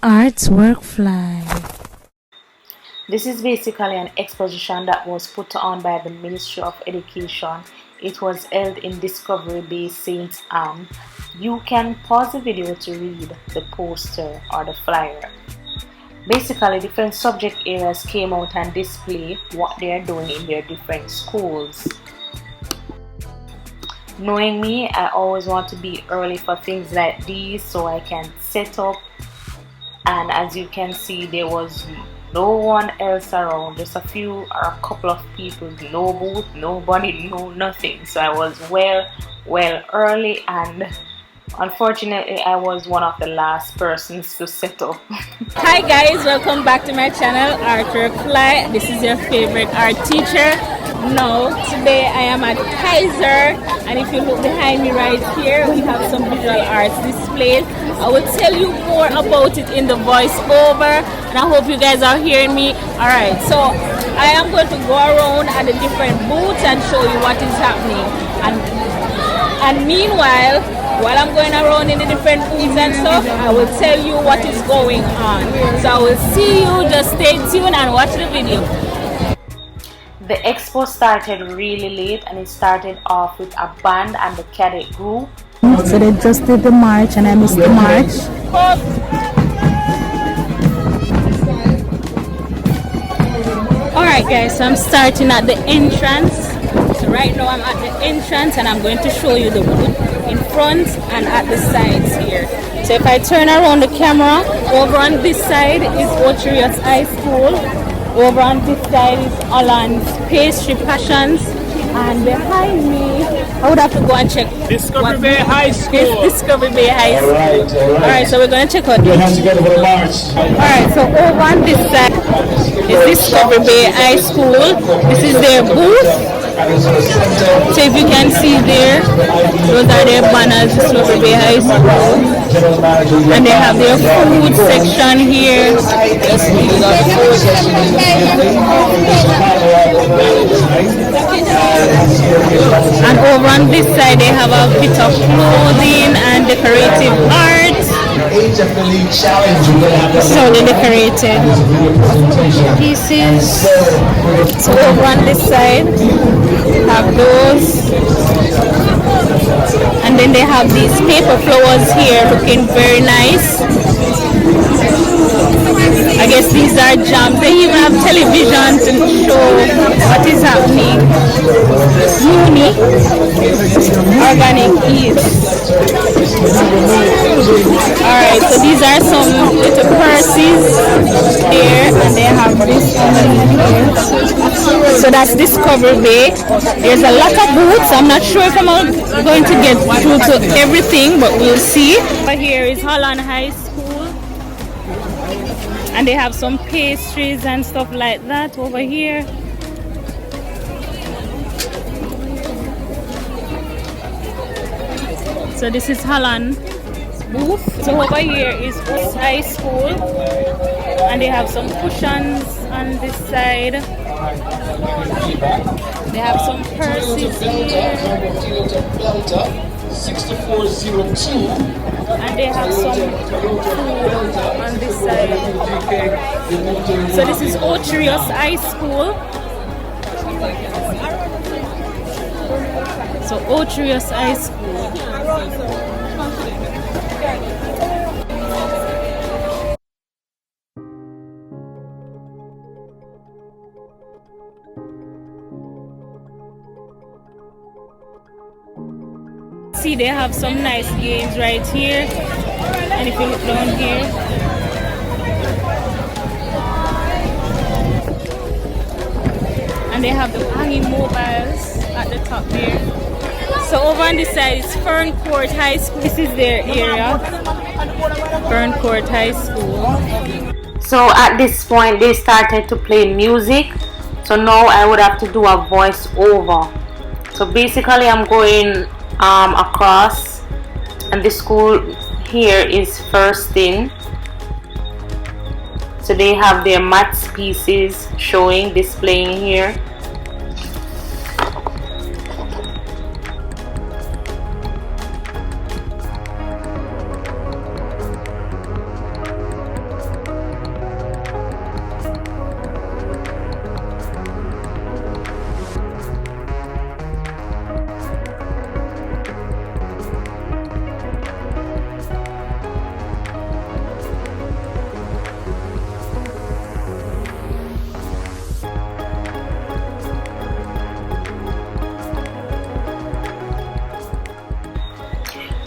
Artwork fly. This is basically an exposition that was put on by the Ministry of Education. It was held in Discovery Bay, St. Anne. You can pause the video to read the poster or the flyer. Basically, different subject areas came out and display what they are doing in their different schools. Knowing me, I always want to be early for things like these so I can set up, and as you can see, there was no one else around, just a few or a couple of people, no booth, nobody, no nothing. So I was well early, and unfortunately I was one of the last persons to set up. Hi guys, welcome back to my channel, Artwork Fly. This is your favorite art teacher. Now today I am at Kaiser, and if you look behind me right here, we have some visual arts displayed. I will tell you more about it in the voiceover, and I hope you guys are hearing me. Alright, so I am going to go around at the different booths and show you what is happening, and meanwhile, while I'm going around in the different booths and stuff, I will tell you what is going on. So I will see you, just stay tuned and watch the video. The expo started really late, and it started off with a band and the cadet group. So they just did the march and I missed the march. Alright guys, so I'm starting at the entrance. So right now I'm at the entrance, and I'm going to show you the booth in front and at the sides here. So if I turn around the camera, over on this side is Ocho Rios High School. Over on this side is Holland's Pastry Passions, and behind me, I would have to go and check Discovery Bay High School. Discovery Bay High School. Alright, So we're going to check out Put hands together for the march. Alright, so over on this side is Discovery Bay High School. This is their booth. So if you can see there, those are their banners, Discovery Bay High School. And they have their food section here. And over on this side they have a bit of clothing and decorative art. So the decorated pieces. So over on this side have those, and then they have these paper flowers here looking very nice. I guess these are jams. They even have television to show what is happening. Uni organic yeast. Alright, so these are some little purses here, and they have this here. So that's Discovery Bay. There's a lot of booths. I'm not sure if I'm going to get through to everything, but we'll see. But here is Holland High School, and they have some pastries and stuff like that over here. So this is Holland booth. So over here is High School, and they have some cushions on this side. They have some purses here. 6402. And they have some food on this side. So this is Ocho Rios High School. So Ocho Rios High School. See, they have some nice games right here, and if you look down here, and they have the hanging mobiles at the top there. So over on this side is Ferncourt High School. This is their area, Ferncourt High School. So at this point they started to play music, so now I would have to do a voice over. So basically I'm going across, and the school here is first in. So they have their maths pieces showing, displaying here.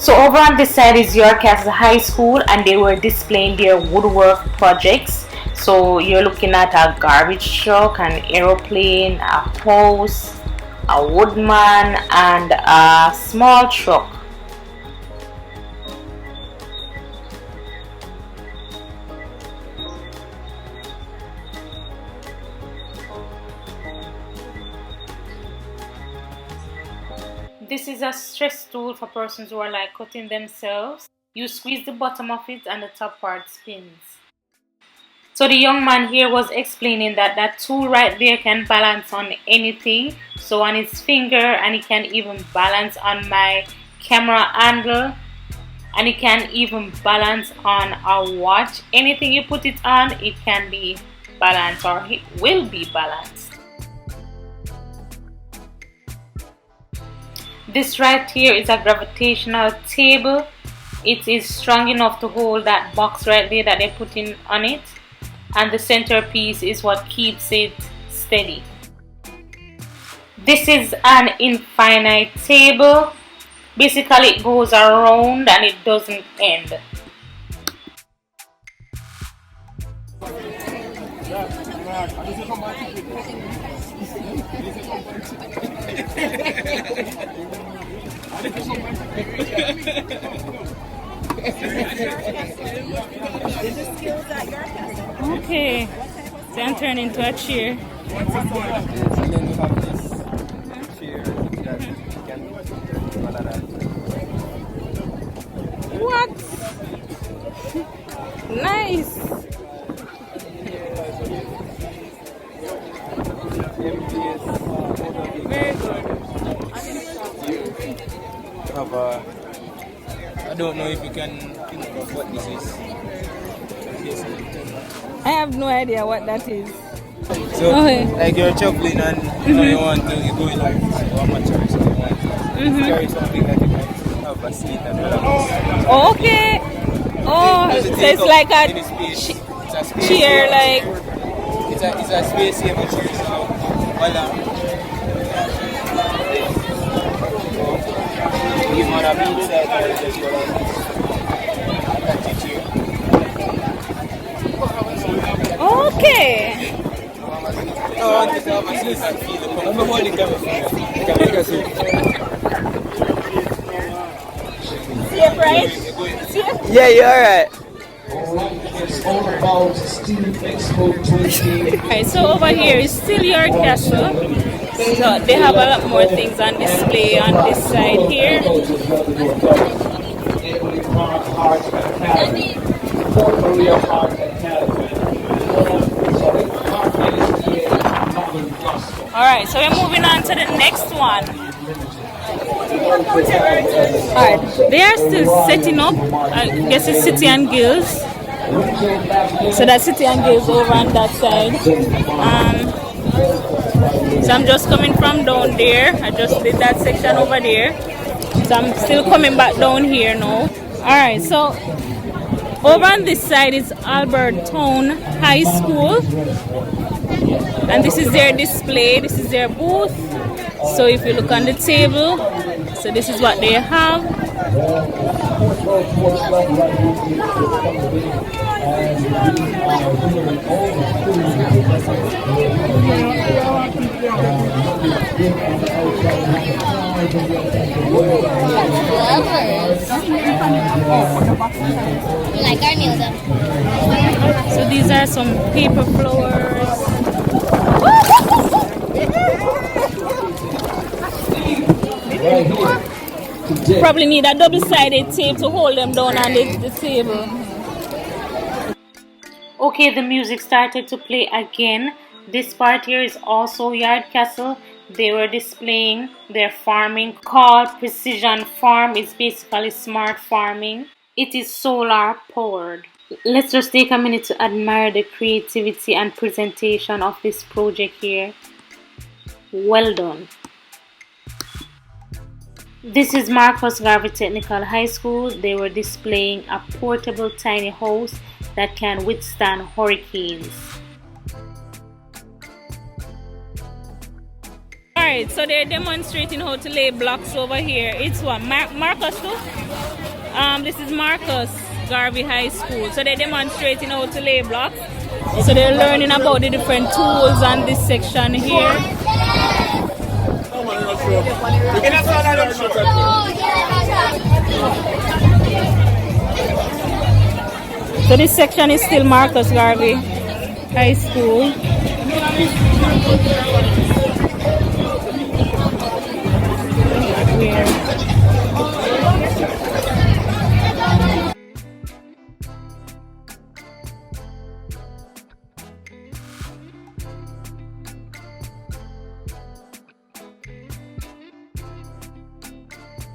So over on this side is York Castle High School, and they were displaying their woodwork projects. So you're looking at a garbage truck, an aeroplane, a house, a woodman, and a small truck. This is a stress tool for persons who are like cutting themselves. You squeeze the bottom of it and the top part spins. So the young man here was explaining that that tool right there can balance on anything. So on his finger, and it can even balance on my camera angle, and it can even balance on a watch. Anything you put it on, it can be balanced, or it will be balanced. This right here is a gravitational table. It is strong enough to hold that box right there that they're putting on it, and the centerpiece is what keeps it steady. This is an infinite table. Basically it goes around and it doesn't end. Okay, so I'm turning into a chair. What? Nice. Very good. I don't know if you can think of what this is. I have no idea what that is. So, Okay. like you're juggling and you want to go like how much or something you want. Carry something that you might have a seat and balance. Oh, okay. Oh, so it's like a It's a space chair, like. it's a space saver chair. So, voila. You want a beach side or just go like this. That's your chair. Okay. No, I want you to have a seat and feel the comfort. I'm holding camera for you. You can make a seat. Safe, right? Safe? Yeah, you're alright. It's all about Student Expo 20. Alright, so over here is still York Castle. So they have a lot more things on display on this side here. Alright, so we're moving on to the next one. Alright, they are still setting up. I guess it's City and Guilds. So that's City and Guilds over on that side. So I'm just coming from down there. I just did that section over there. So I'm still coming back down here now. Alright, so over on this side is Albert Town High School. And this is their display, this is their booth. So if you look on the table, so this is what they have. Like our meal though. So these are some paper flowers. Probably need a double-sided tape to hold them down on the table. Okay, the music started to play again. This part here is also Yard Castle. They were displaying their farming called Precision Farm. It's basically smart farming. It is solar powered. Let's just take a minute to admire the creativity and presentation of this project here. Well done. This is Marcus Garvey Technical High School. They were displaying a portable tiny house that can withstand hurricanes. Alright, Alright, so they're demonstrating how to lay blocks over here. It's what? Marcus too? This is Marcus Garvey High School. So they're demonstrating how to lay blocks. So they're learning about the different tools on this section here. So this section is still Marcus Garvey High School.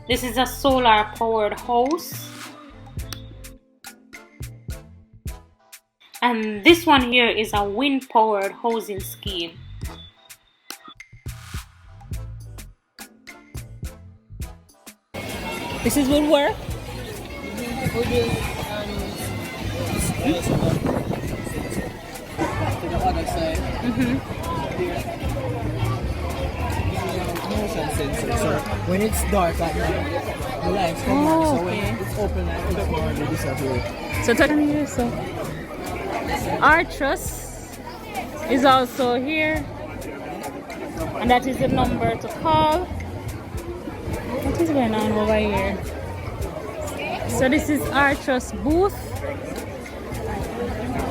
This is a solar powered house. And this one here is a wind powered housing scheme. This is woodwork. When it's dark at night, the lights come on. So when it's open at 6 morning, they disappear. So turn here, so Artrus is also here, and that is the number to call. What is going on over here? So this is Artrus booth.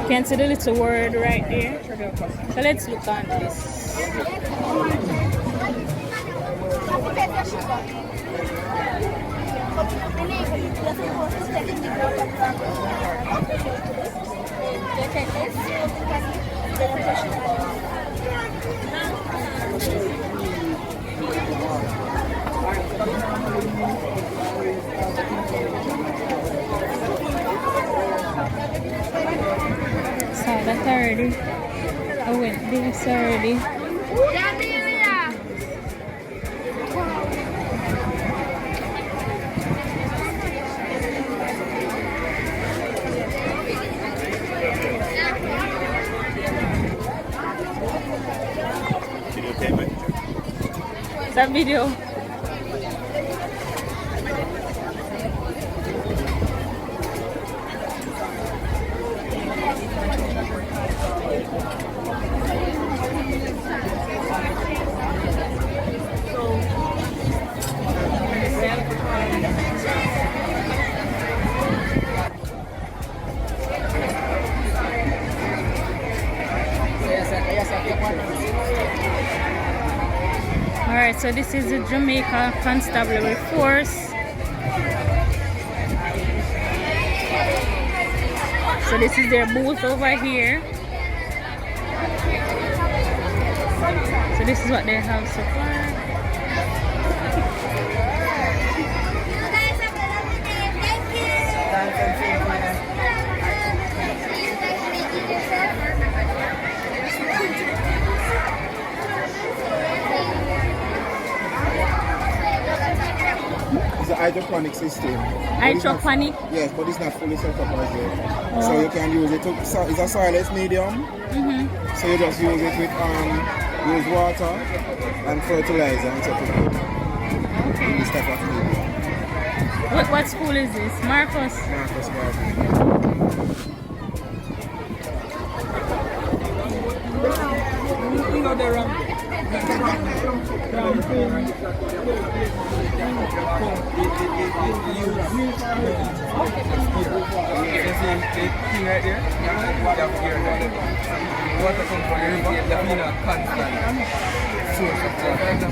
You can see the little word right there. So let's look on this. Saw that already. I went this already. That video. Alright, so this is the Jamaica Constabulary Force. So this is their booth over here. So this is what they have so far. It's an hydroponic system. Hydroponic? Yes, but it's not fully set up as yet. So you can use it to, it's a soilless medium. So you just use it with use water and fertilizer and set it up in this type of medium. What school is this? Marcus? Marcus Garvey. Right there, water comes from the river, there's been a constant source of water.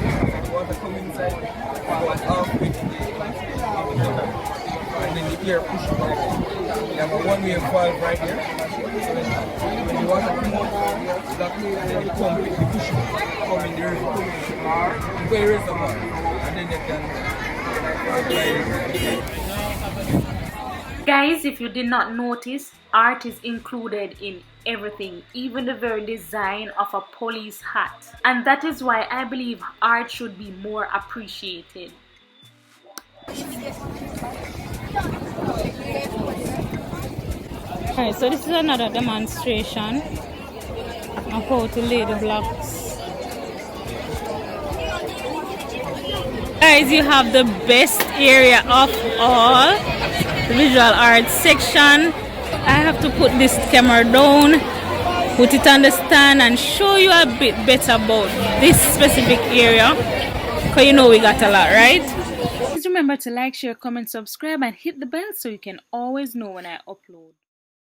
Water comes inside, goes off with and then the air pushes back. You have a one-way valve right here. So when the water comes out, that and then the pump with the push come in the river. Where is the water? And then they can Guys, if you did not notice, art is included in everything, even the very design of a police hat. And that is why I believe art should be more appreciated. Alright, so this is another demonstration of how to lay the blocks. Guys, you have the best area of all, the visual arts section. I have to put this camera down, put it on the stand, and show you a bit better about this specific area, because you know we got a lot, right? Please remember to like, share, comment, subscribe, and hit the bell so you can always know when I upload.